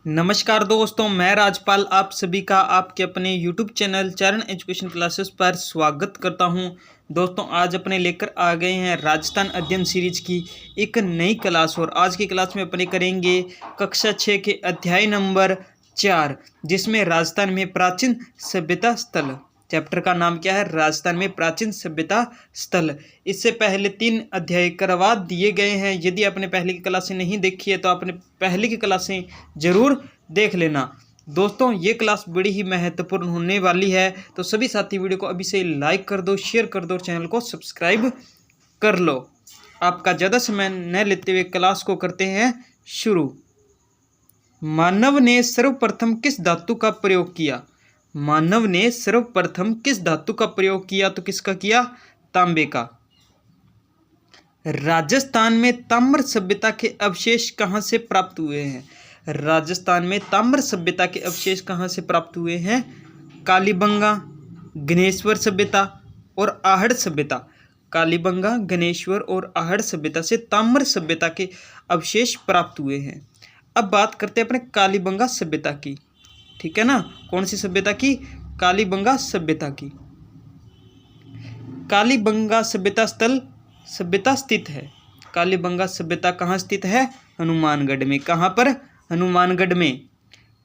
नमस्कार दोस्तों, मैं राजपाल आप सभी का आपके अपने YouTube चैनल चरण एजुकेशन क्लासेस पर स्वागत करता हूं। दोस्तों, आज अपने लेकर आ गए हैं राजस्थान अध्ययन सीरीज की एक नई क्लास। और आज की क्लास में अपने करेंगे कक्षा 6 के अध्याय नंबर 4, जिसमें राजस्थान में प्राचीन सभ्यता स्थल। चैप्टर का नाम क्या है? राजस्थान में प्राचीन सभ्यता स्थल। इससे पहले 3 अध्याय करवा दिए गए हैं। यदि आपने पहले की क्लासें नहीं देखी है तो आपने पहले की क्लासें जरूर देख लेना। दोस्तों, ये क्लास बड़ी ही महत्वपूर्ण होने वाली है, तो सभी साथी वीडियो को अभी से लाइक कर दो, शेयर कर दो, चैनल को सब्सक्राइब कर लो। आपका ज़्यादा समय न लेते हुए क्लास को करते हैं शुरू। मानव ने सर्वप्रथम किस धातु का प्रयोग किया? मानव ने सर्वप्रथम किस धातु का प्रयोग किया? तो किसका किया? तांबे का। राजस्थान में ताम्र सभ्यता के अवशेष कहाँ से प्राप्त हुए हैं? राजस्थान में ताम्र सभ्यता के अवशेष कहाँ से प्राप्त हुए हैं? कालीबंगा, गणेश्वर सभ्यता और आहड़ सभ्यता। कालीबंगा, गणेश्वर और आहड़ सभ्यता से ताम्र सभ्यता के अवशेष प्राप्त हुए हैं। अब बात करते हैं अपने कालीबंगा सभ्यता की। ठीक है ना? कौन सी सभ्यता की? कालीबंगा सभ्यता की। कालीबंगा सभ्यता स्थित है। कालीबंगा सभ्यता कहाँ स्थित है? हनुमानगढ़ में। कहाँ पर? हनुमानगढ़ में।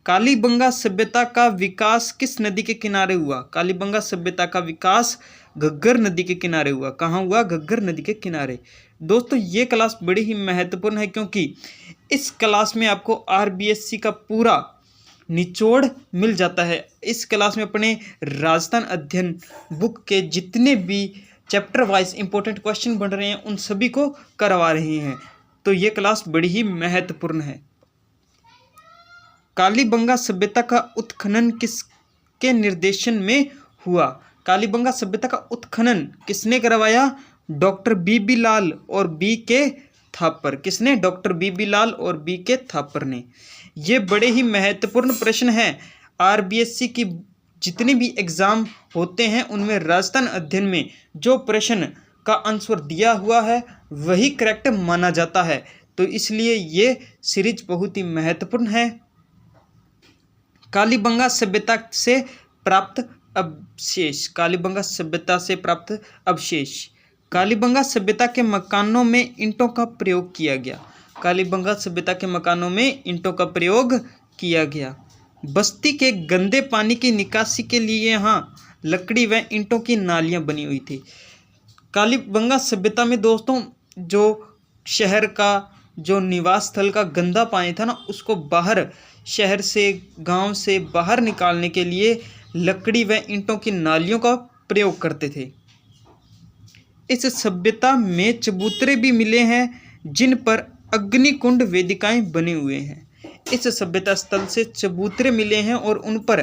कालीबंगा सभ्यता का विकास किस नदी के किनारे हुआ? कालीबंगा सभ्यता का विकास घग्गर नदी के किनारे हुआ। कहाँ हुआ? घग्गर नदी के किनारे। दोस्तों, ये क्लास बड़ी ही महत्वपूर्ण है, क्योंकि इस क्लास में आपको आरबीएससी का पूरा निचोड़ मिल जाता है। इस क्लास में अपने राजस्थान अध्ययन बुक के जितने भी चैप्टर वाइज इंपॉर्टेंट क्वेश्चन बन रहे हैं उन सभी को करवा रहे हैं, तो ये क्लास बड़ी ही महत्वपूर्ण है। कालीबंगा सभ्यता का उत्खनन किसके निर्देशन में हुआ? कालीबंगा सभ्यता का उत्खनन किसने करवाया? डॉक्टर बीबी लाल और बी के थापर। किसने? डॉक्टर बीबी लाल और बी के थापर ने। ये बड़े ही महत्वपूर्ण प्रश्न हैं। आरबीएससी की जितने भी एग्जाम होते हैं उनमें राजस्थान अध्ययन में जो प्रश्न का आंसर दिया हुआ है वही करेक्ट माना जाता है, तो इसलिए ये सीरीज बहुत ही महत्वपूर्ण है। कालीबंगा सभ्यता से प्राप्त अवशेष। कालीबंगा सभ्यता से प्राप्त अवशेष। कालीबंगा सभ्यता के मकानों में ईंटों का प्रयोग किया गया। कालीबंगा सभ्यता के मकानों में ईंटों का प्रयोग किया गया। बस्ती के गंदे पानी की निकासी के लिए यहाँ लकड़ी व ईंटों की नालियाँ बनी हुई थी। कालीबंगा सभ्यता में दोस्तों, जो शहर का जो निवास स्थल का गंदा पानी था ना, उसको बाहर शहर से, गांव से बाहर निकालने के लिए लकड़ी व ईंटों की नालियों का प्रयोग करते थे। इस सभ्यता में चबूतरे भी मिले हैं जिन पर अग्निकुंड वेदिकाएं बने हुए हैं। इस सभ्यता स्थल से चबूतरे मिले हैं और उन पर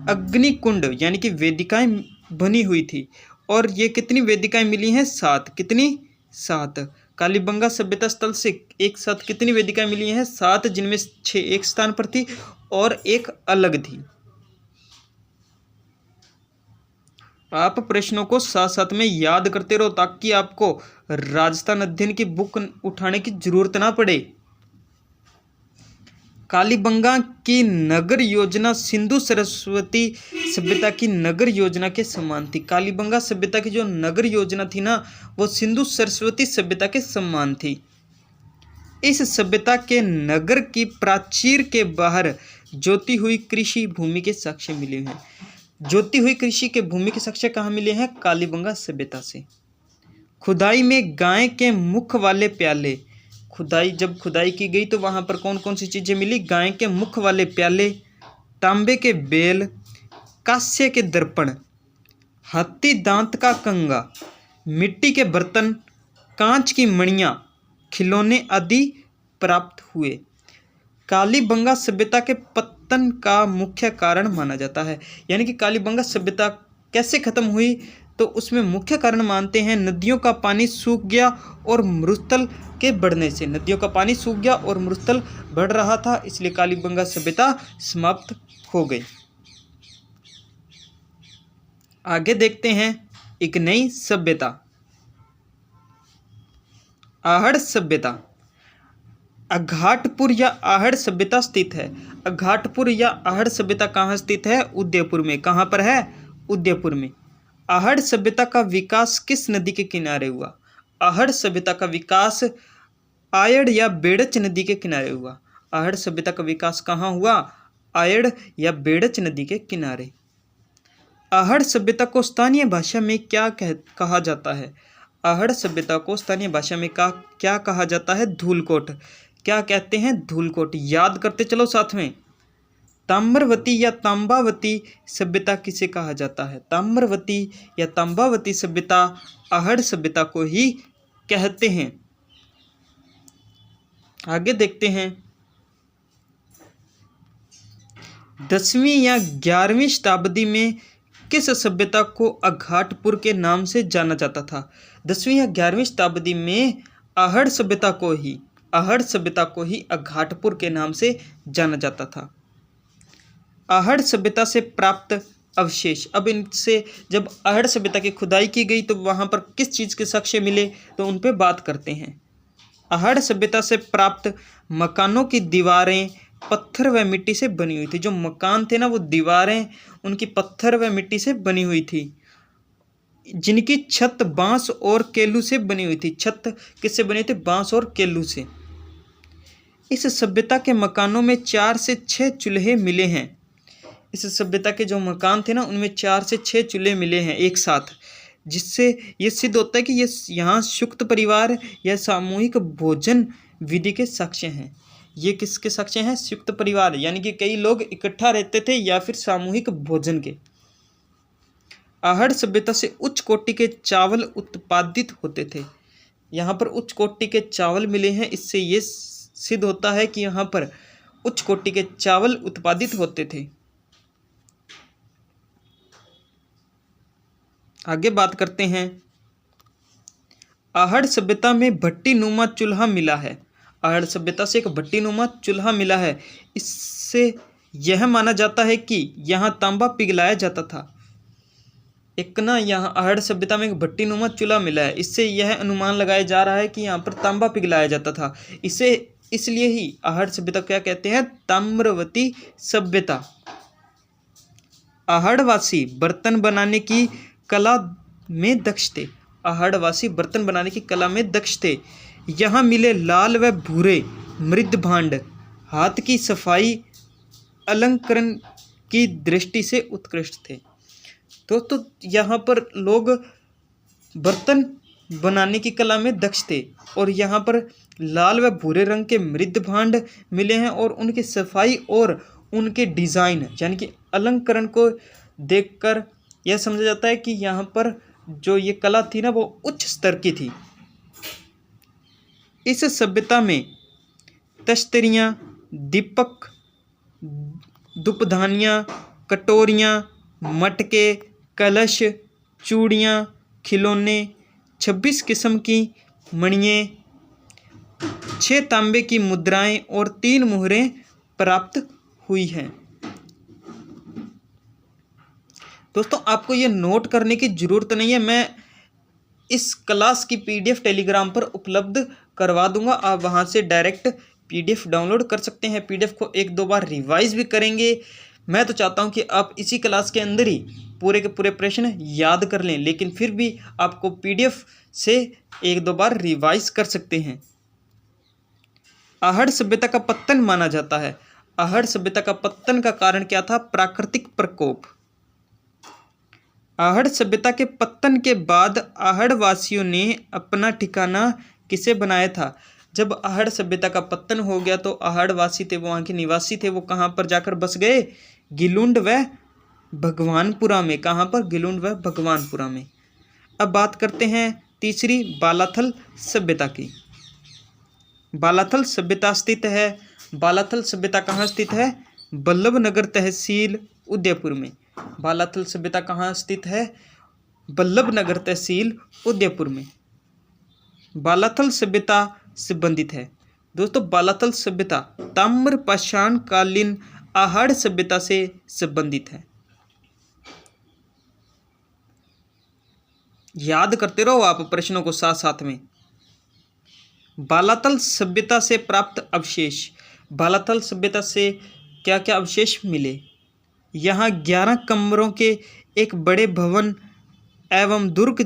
अग्निकुंड यानी कि वेदिकाएं बनी हुई थी। और ये कितनी वेदिकाएं मिली हैं? 7। कितनी? 7। कालीबंगा सभ्यता स्थल से एक साथ कितनी वेदिकाएं मिली हैं? 7, जिनमें 6 एक स्थान पर थी और एक अलग थी। आप प्रश्नों को साथ साथ में याद करते रहो ताकि आपको राजस्थान अध्ययन की बुक उठाने की जरूरत ना पड़े। कालीबंगा की नगर योजना सिंधु सरस्वती सभ्यता की नगर योजना के समान थी। कालीबंगा सभ्यता की जो नगर योजना थी ना, वो सिंधु सरस्वती सभ्यता के समान थी। इस सभ्यता के नगर की प्राचीर के बाहर जोती हुई कृषि भूमि के साक्ष्य मिले हैं। जोती हुई कृषि के भूमि के साक्ष्य कहाँ मिले हैं? कालीबंगा सभ्यता से। खुदाई में गाय के मुख वाले प्याले। जब खुदाई की गई तो वहाँ पर कौन कौन सी चीज़ें मिली? गाय के मुख वाले प्याले, तांबे के बेल, कांस्य के दर्पण, हाथी दांत का कंगा, मिट्टी के बर्तन, कांच की मणियाँ, खिलौने आदि प्राप्त हुए। कालीबंगा सभ्यता के पतन का मुख्य कारण माना जाता है। यानी कि कालीबंगा सभ्यता कैसे खत्म हुई, तो उसमें मुख्य कारण मानते हैं नदियों का पानी सूख गया और मरुस्थल के बढ़ने से। नदियों का पानी सूख गया और मरुस्थल बढ़ रहा था, इसलिए कालीबंगा सभ्यता समाप्त हो गई। आगे देखते हैं एक नई सभ्यता, आहड़ सभ्यता। अघाटपुर या आहड़ सभ्यता स्थित है। अघाटपुर या आहड़ सभ्यता कहाँ स्थित है? उदयपुर में। कहाँ पर है? उदयपुर में। आहड़ सभ्यता का विकास किस नदी के किनारे हुआ? आहड़ सभ्यता का विकास आयड़ या बेड़च नदी के किनारे हुआ। आहड़ सभ्यता का विकास कहाँ हुआ? आयड़ या बेड़च नदी के किनारे। आहड़ सभ्यता को स्थानीय भाषा में क्या कहा जाता है? आहड़ सभ्यता को स्थानीय भाषा में क्या कहा जाता है? धूलकोट। क्या कहते हैं? धूलकोट। याद करते चलो साथ में। ताम्रवती या तांबावती सभ्यता किसे कहा जाता है? ताम्रवती या तांबावती सभ्यता आहड़ सभ्यता को ही कहते हैं। आगे देखते हैं। 10वीं या 11वीं शताब्दी में किस सभ्यता को अघाटपुर के नाम से जाना जाता था? 10वीं या 11वीं शताब्दी में आहड़ सभ्यता को ही अघाटपुर के नाम से जाना जाता था। आहड़ सभ्यता से प्राप्त अवशेष। अब इनसे जब आहड़ सभ्यता की खुदाई की गई तो वहाँ पर किस चीज़ के साक्ष्य मिले, तो उन पे बात करते हैं। आहड़ सभ्यता से प्राप्त मकानों की दीवारें पत्थर व मिट्टी से बनी हुई थी। जो मकान थे ना, वो दीवारें उनकी पत्थर व मिट्टी से बनी हुई थी, जिनकी छत बांस और केलू से बनी हुई थी। छत किससे बनी थी? बांस और केलू से। इस सभ्यता के मकानों में 4 से 6 चूल्हे मिले हैं। इस सभ्यता के जो मकान थे ना, उनमें 4 से 6 चूल्हे मिले हैं एक साथ, जिससे ये सिद्ध होता है कि ये यहाँ संयुक्त परिवार या सामूहिक भोजन विधि के साक्ष्य हैं। ये किसके साक्ष्य हैं? संयुक्त परिवार, यानी कि कई लोग इकट्ठा रहते थे, या फिर सामूहिक भोजन के। आहड़ सभ्यता से उच्च कोटि के चावल उत्पादित होते थे। यहाँ पर उच्च कोटि के चावल मिले हैं, इससे ये सिद्ध होता है कि यहाँ पर उच्च कोटि के चावल उत्पादित होते थे। आगे बात करते हैं। आहड़ सभ्यता में भट्टी नुमा चूल्हा मिला है। आहड़ सभ्यता से एक भट्टी नुमा चूल्हा मिला है। इससे यह माना जाता है कि यहाँ तांबा पिघलाया जाता था। एक ना यहाँ आहड़ सभ्यता में एक भट्टी नुमा चूल्हा मिला है, इससे यह अनुमान लगाया जा रहा है कि यहाँ पर तांबा पिघलाया जाता था। इसलिए ही आहड़ सभ्यता क्या कहते हैं? ताम्रवती सभ्यता। आहड़वासी बर्तन बनाने की कला में दक्ष थे। आहड़वासी बर्तन बनाने की कला में दक्ष थे। यहाँ मिले लाल व भूरे मृद भांड हाथ की सफाई अलंकरण की दृष्टि से उत्कृष्ट थे। तो यहाँ पर लोग बर्तन बनाने की कला में दक्ष थे, और यहाँ पर लाल व भूरे रंग के मृद भांड मिले हैं, और उनकी सफाई और उनके डिज़ाइन यानी कि अलंकरण को देखकर यह समझा जाता है कि यहाँ पर जो ये कला थी ना, वो उच्च स्तर की थी। इस सभ्यता में तश्तरियाँ, दीपक, धूपधानियाँ, कटोरियाँ, मटके, कलश, चूड़ियाँ, खिलौने, 26 किस्म की मणियाँ, 6 तांबे की मुद्राएं और 3 मुहरें प्राप्त हुई हैं। दोस्तों, आपको ये नोट करने की ज़रूरत नहीं है, मैं इस क्लास की PDF टेलीग्राम पर उपलब्ध करवा दूंगा। आप वहाँ से डायरेक्ट PDF डाउनलोड कर सकते हैं। PDF को 1-2 बार रिवाइज भी करेंगे। मैं तो चाहता हूँ कि आप इसी क्लास के अंदर ही पूरे के पूरे प्रश्न याद कर लें, लेकिन फिर भी आपको PDF से 1-2 बार रिवाइज कर सकते हैं। आहड़ सभ्यता का पतन माना जाता है। आहड़ सभ्यता का पतन का कारण क्या था? प्राकृतिक प्रकोप। आहड़ सभ्यता के पतन के बाद आहड़ वासियों ने अपना ठिकाना किसे बनाया था? जब आहड़ सभ्यता का पतन हो गया तो आहड़ वासी थे, वो वहाँ के निवासी थे, वो कहाँ पर जाकर बस गए? गिलुंड व भगवानपुरा में। कहाँ पर? गिलुंड व भगवानपुरा में। अब बात करते हैं तीसरी बालाथल सभ्यता की। बालाथल सभ्यता स्थित है। बालाथल सभ्यता कहाँ स्थित है? बल्लभनगर तहसील उदयपुर में। बालाथल सभ्यता कहाँ स्थित है? बल्लभनगर तहसील उदयपुर में। बालाथल सभ्यता संबंधित है। दोस्तों, बालाथल सभ्यता ताम्रपाषाण कालीन आहड़ सभ्यता से संबंधित है। याद करते रहो आप प्रश्नों को साथ साथ में। बालातल सभ्यता से प्राप्त अवशेष। बालातल सभ्यता से क्या क्या अवशेष मिले? यहाँ 11 कमरों के एक बड़े भवन एवं दुर्ग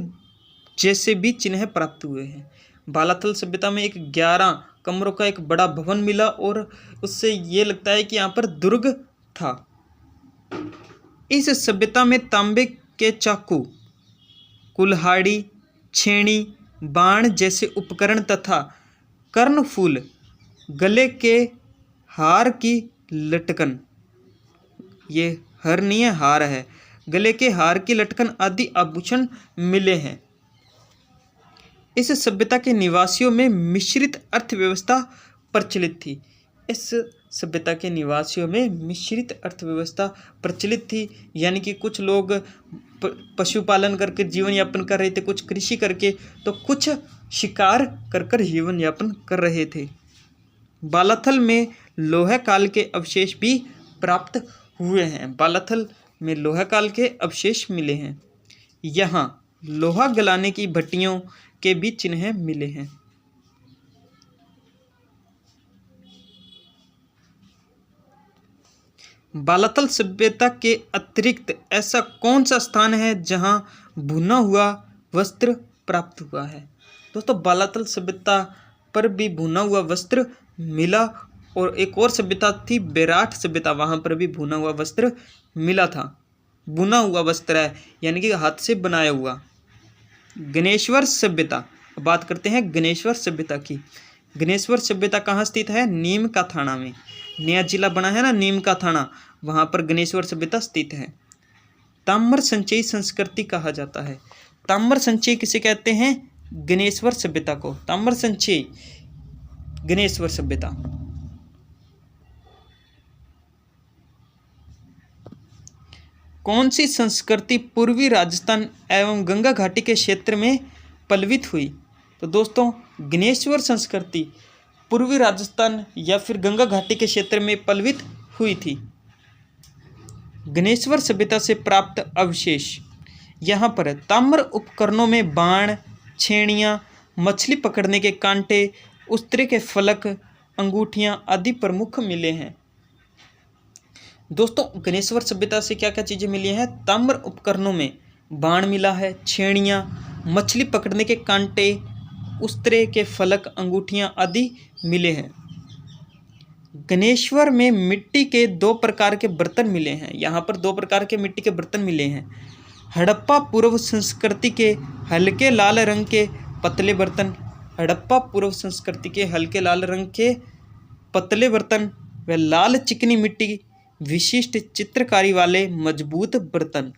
जैसे भी चिन्ह प्राप्त हुए हैं। बालातल सभ्यता में एक 11 कमरों का एक बड़ा भवन मिला और उससे ये लगता है कि यहाँ पर दुर्ग था। इस सभ्यता में तांबे के चाकू, कुल्हाड़ी, छेनी, बाण जैसे उपकरण तथा कर्णफूल, गले के हार की लटकन, ये हर नहीं है हार है, गले के हार की लटकन आदि आभूषण मिले हैं। इस सभ्यता के निवासियों में मिश्रित अर्थव्यवस्था प्रचलित थी। इस सभ्यता के निवासियों में मिश्रित अर्थव्यवस्था प्रचलित थी, यानी कि कुछ लोग पशुपालन करके जीवन यापन कर रहे थे, कुछ कृषि करके, तो कुछ शिकार कर कर जीवन यापन कर रहे थे। बालाथल में लोहा काल के अवशेष भी प्राप्त हुए हैं। बालाथल में लोहा काल के अवशेष मिले हैं। यहाँ लोहा गलाने की भट्टियों के भी चिन्ह मिले हैं। बालातल सभ्यता के अतिरिक्त ऐसा कौन सा स्थान है जहां भुना हुआ वस्त्र प्राप्त हुआ है? दोस्तों, बालातल सभ्यता पर भी भुना हुआ वस्त्र मिला, और एक और सभ्यता थी बेराठ सभ्यता, वहां पर भी भुना हुआ वस्त्र मिला था। बुना हुआ वस्त्र है यानी कि हाथ से बनाया हुआ। गणेश्वर सभ्यता, बात करते हैं गणेश्वर सभ्यता की। गणेश्वर सभ्यता कहाँ स्थित है? नीम का थाना में। नया जिला बना है ना नीम का थाना, वहाँ पर गणेश्वर सभ्यता स्थित है। ताम्र संचयी संस्कृति कहा जाता है। ताम्र संचयी किसे कहते हैं? गणेश्वर सभ्यता को। ताम्र संचयी गणेश्वर सभ्यता। कौन सी संस्कृति पूर्वी राजस्थान एवं गंगा घाटी के क्षेत्र में पल्वित हुई? तो दोस्तों, गणेश्वर संस्कृति पूर्वी राजस्थान या फिर गंगा घाटी के क्षेत्र में पल्वित हुई थी। गणेश्वर सभ्यता से प्राप्त अवशेष, यहाँ पर ताम्र उपकरणों में बाण, छेड़ियाँ, मछली पकड़ने के कांटे, उस्त्रे के फलक, अंगूठियाँ आदि प्रमुख मिले हैं। दोस्तों, गणेश्वर सभ्यता से क्या क्या चीज़ें मिली हैं? ताम्र उपकरणों में बाण मिला है, छेड़ियाँ, मछली पकड़ने के कांटे, उस्त्रे के फलक, अंगूठियाँ आदि मिले हैं। गणेश्वर में मिट्टी के 2 प्रकार के बर्तन मिले हैं। यहाँ पर 2 प्रकार के मिट्टी के बर्तन मिले हैं। हड़प्पा पूर्व संस्कृति के हल्के लाल रंग के पतले बर्तन, हड़प्पा पूर्व संस्कृति के हल्के लाल रंग के पतले बर्तन व लाल चिकनी मिट्टी विशिष्ट चित्रकारी वाले मजबूत बर्तन।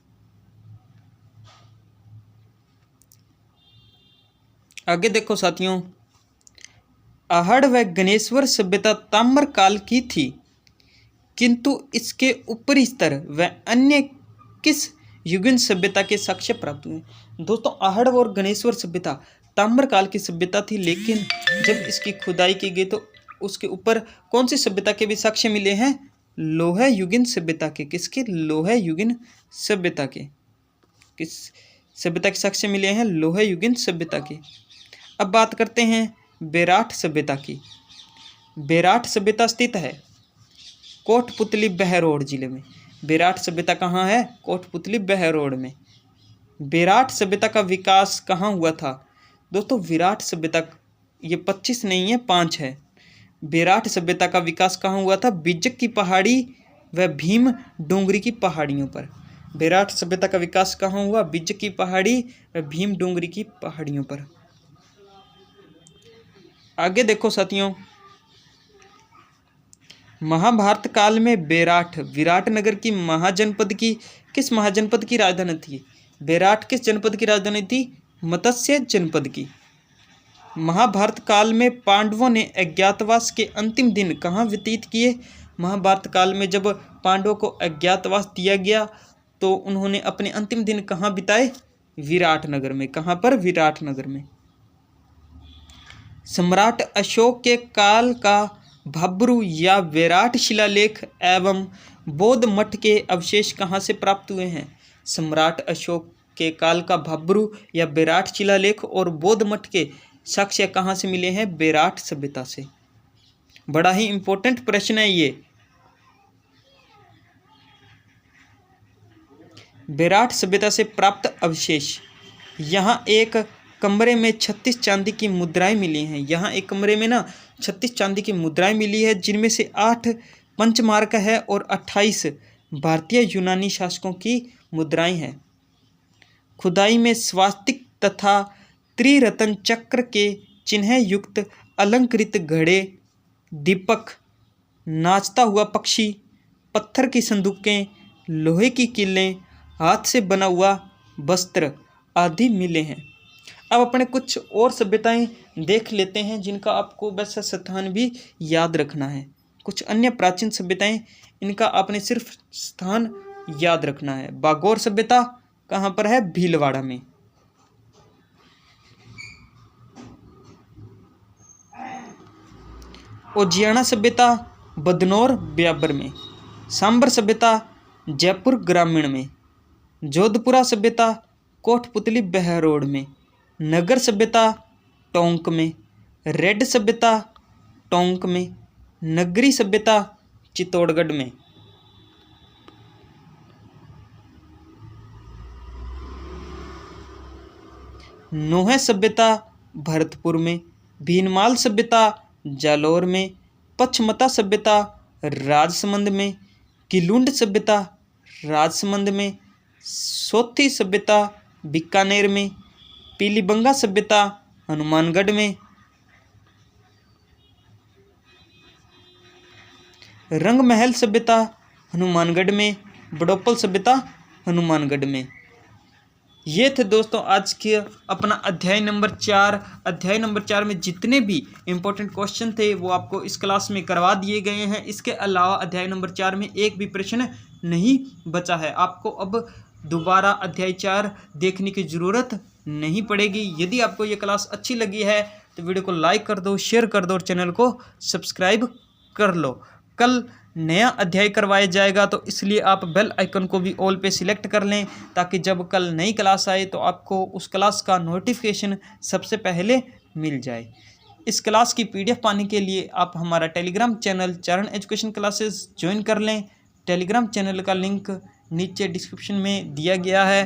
आगे देखो साथियों, आहड़ व गणेश्वर सभ्यता ताम्र काल की थी, किंतु इसके ऊपरी स्तर व अन्य किस युगीन सभ्यता के साक्ष्य प्राप्त हुए? दोस्तों, आहड़ और गणेश्वर सभ्यता ताम्र काल की सभ्यता थी, लेकिन जब इसकी खुदाई की गई तो उसके ऊपर कौन सी सभ्यता के भी साक्ष्य मिले हैं? लोहा युगीन सभ्यता के। किसके? लोहा युगीन सभ्यता के। किस सभ्यता के साक्ष्य मिले हैं? लोहा युगीन सभ्यता के। अब बात करते हैं बेराठ सभ्यता की। बेराठ सभ्यता स्थित है कोटपुतली बहरोड जिले में। बेराठ सभ्यता कहाँ है? कोटपुतली बहरोड में। बेराठ सभ्यता का विकास कहाँ हुआ था? दोस्तों, विराट सभ्यता, ये 25 नहीं है 5 है। बेराठ सभ्यता का विकास कहाँ हुआ था? बिज्जक की पहाड़ी व भीम डोंगरी की पहाड़ियों पर। बेराठ सभ्यता का विकास कहाँ हुआ? बिज्जक की पहाड़ी व भीम डोंगरी की पहाड़ियों पर। आगे देखो साथियों, महाभारत काल में बेराठ विराटनगर की महाजनपद की किस महाजनपद की राजधानी थी? बेराठ किस जनपद की राजधानी थी? मत्स्य जनपद की। महाभारत काल में पांडवों ने अज्ञातवास के अंतिम दिन कहाँ व्यतीत किए? महाभारत काल में जब पांडवों को अज्ञातवास दिया गया तो उन्होंने अपने अंतिम दिन कहाँ बिताए? विराटनगर में। कहाँ पर? विराटनगर में। सम्राट अशोक के काल का भब्रू या विराट शिलालेख एवं बौद्ध मठ के अवशेष कहाँ से प्राप्त हुए हैं? सम्राट अशोक के काल का भब्रू या विराट शिलालेख और बौद्ध मठ के साक्ष्य कहाँ से मिले हैं? बेराट सभ्यता से। बड़ा ही इंपॉर्टेंट प्रश्न है ये। बेराट सभ्यता से प्राप्त अवशेष। यहाँ एक कमरे में 36 चांदी की मुद्राएं मिली हैं। यहाँ एक कमरे में ना 36 चांदी की मुद्राएं मिली है, जिनमें से 8 पंचमार्क है और 28 भारतीय यूनानी शासकों की मुद्राएं हैं। खुदाई में स्वास्तिक तथा त्रिरत्न चक्र के चिन्ह युक्त अलंकृत घड़े, दीपक, नाचता हुआ पक्षी, पत्थर की संदूकें, लोहे की किलें, हाथ से बना हुआ वस्त्र आदि मिले हैं। अब अपने कुछ और सभ्यताएं देख लेते हैं जिनका आपको वैसा स्थान भी याद रखना है। कुछ अन्य प्राचीन सभ्यताएं, इनका आपने सिर्फ स्थान याद रखना है। बागौर सभ्यता कहाँ पर है? भीलवाड़ा में। उज्जैना सभ्यता बदनौर ब्याबर में। सांबर सभ्यता जयपुर ग्रामीण में। जोधपुरा सभ्यता कोटपुतली बहरोड में। नगर सभ्यता टोंक में। रेड सभ्यता टोंक में। नगरी सभ्यता चित्तौड़गढ़ में। नोहे सभ्यता भरतपुर में। भीनमाल सभ्यता जालौर में। पचमता सभ्यता राजसमंद में। किलुंड सभ्यता राजसमंद में। सोथी सभ्यता बीकानेर में। पीलीबंगा सभ्यता हनुमानगढ़ में। रंगमहल सभ्यता हनुमानगढ़ में। बड़ौपल सभ्यता हनुमानगढ़ में। ये थे दोस्तों आज के अपना अध्याय नंबर 4। अध्याय नंबर 4 में जितने भी इम्पोर्टेंट क्वेश्चन थे वो आपको इस क्लास में करवा दिए गए हैं। इसके अलावा अध्याय नंबर 4 में एक भी प्रश्न नहीं बचा है। आपको अब दोबारा अध्याय 4 देखने की ज़रूरत नहीं पड़ेगी। यदि आपको ये क्लास अच्छी लगी है तो वीडियो को लाइक कर दो, शेयर कर दो और चैनल को सब्सक्राइब कर लो। कल नया अध्याय करवाया जाएगा तो इसलिए आप बेल आइकन को भी ऑल पे सिलेक्ट कर लें, ताकि जब कल नई क्लास आए तो आपको उस क्लास का नोटिफिकेशन सबसे पहले मिल जाए। इस क्लास की PDF पाने के लिए आप हमारा टेलीग्राम चैनल चरण एजुकेशन क्लासेस ज्वाइन कर लें। टेलीग्राम चैनल का लिंक नीचे डिस्क्रिप्शन में दिया गया है।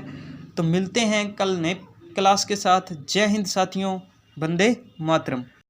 तो मिलते हैं कल नए क्लास के साथ। जय हिंद साथियों, वंदे मातरम।